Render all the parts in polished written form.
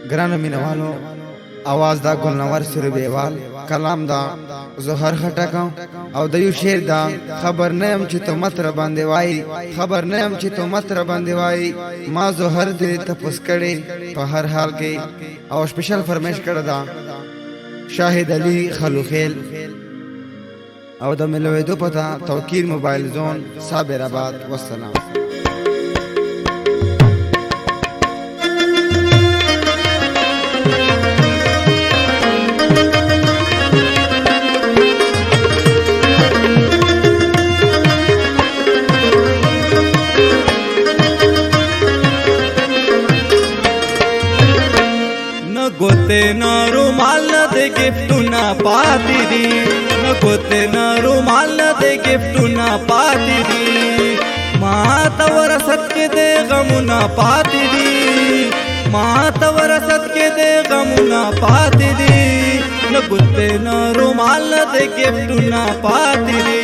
ग्रानो मिनवालो आवाज दा गुलनवर सुरबेवाल कलाम दा जोहर खटका और दयु शेर दा खबर नयम ची तो मत्र बांधे वाई खबर नयम ची तो मत्र बांधे वाई माँ जोहर दे तपस करे पर हर हाल के और स्पेशल फरमाइश कर दा शाहिद अली खलुखेल और द मिलवे दो पता तवकील मोबाइल जोन साबिराबाद वस्सलाम। गोते न रुमाल न दे गिफ्ट न पाती दी न गोते न रुमाल न दे गिफ्ट न पाती दी माँ तवर सत के दे गम न पाती दी माँ तवर सत के दे गम न पाती दी न गोते न रुमाल न दे गिफ्ट न पाती दी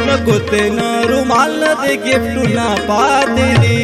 न गोते न रुमाल न दे गिफ्ट न पाती दी।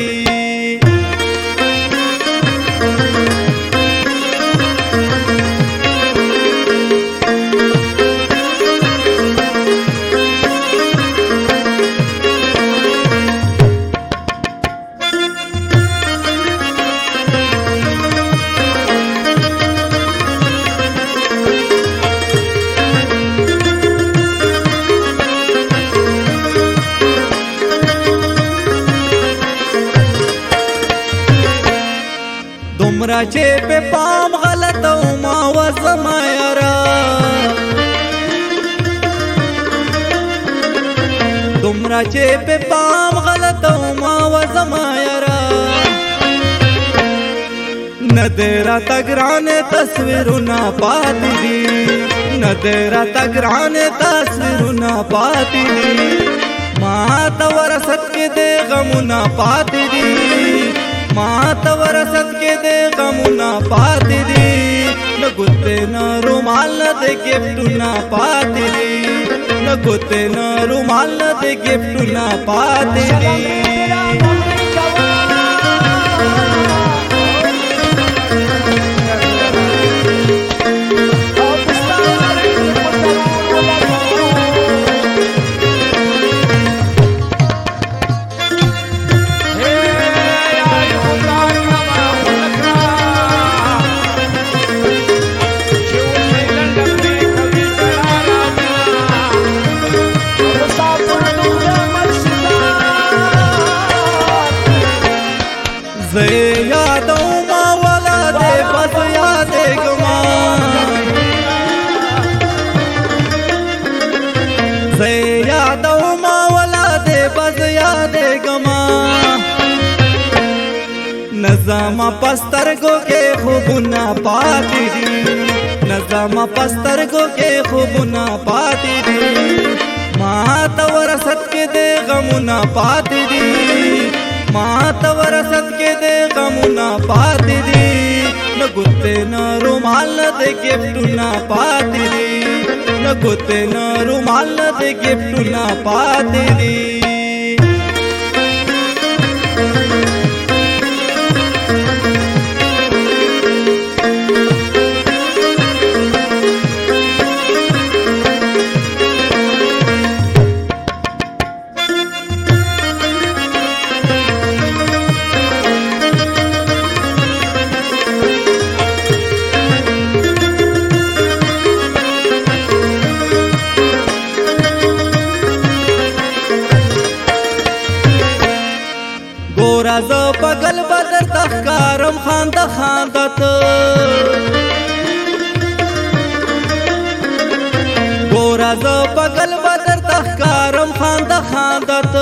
दुमरा चे पे पाम गलत माव जमायरा दुमरा चे पे पाम गलत माव जमायरा नदेरा तगराने तस्वीर ना पाती दी नदेरा तगराने तस्वीर ना पाती दी माँ तवर सत के दे गम ना पाती दी माँ तवर सत के दे गम न पाती दी न गुते न रुमाल न दे गिफ्ट न पाती दी न गुते न रुमाल न दे गिफ्ट न पाती दी। यादों माँ वाला दे बस यादे गमा यादों माँ वाला दे बस यादे गमा नज़ामा पस्तर गो के खूब ना पाती दी नज़ामा पस्तर गो के खूब ना पाती दी माँ तवर सत के दे गम ना पाती दी माँ तवर सत के दे गम न पाती दी न गुते न रुमाल न दे गिफ्ट न पाती दी न गुते न रुमाल न दे गिफ्ट न पाती दी। गोरा ज़ो पगल बदर तख्कारम खांदा खांदत गोरा ज़ो पगल बदर तख्कारम खांदा खांदत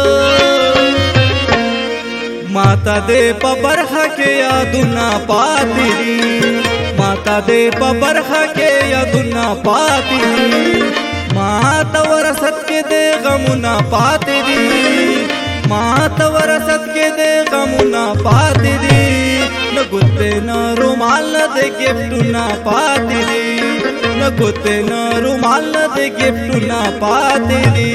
माता दे पबरहा के यादुना पाती दी माता दे पबरहा के यादुना पाती दी माँ तवर सत के दे गम ना पाती दी माँ तवर सत के दे गम न पाती दी न गुते न रुमाल न दे गिफ्ट न पाती दी न गुते न रुमाल न दे गिफ्ट न पाती दी।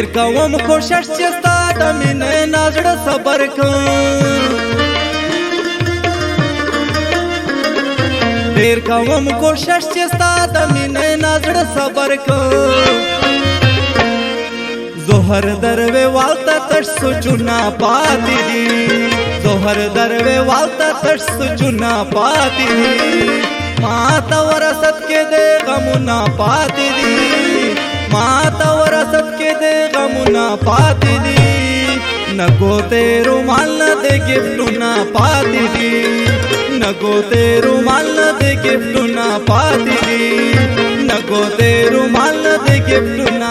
ډیر کوم کوشش چې ستا د مینې نه زړه صبر کړم ډیر کوم کوشش چې ستا د مینې نه زړه صبر کړم زهر دروي والتا تش سوچنا پاتې دي زهر دروي والتا تش سوچنا پاتې دي ما تا ورثت کې دې غمونه پاتې دي ما تا ورثت کې دې غمونه پاتې دي نګو ته رومال دې ګفټونه پاتې دي نګو ته رومال دې ګفټونه پاتې دي نګو ته رومال دې ګفټونه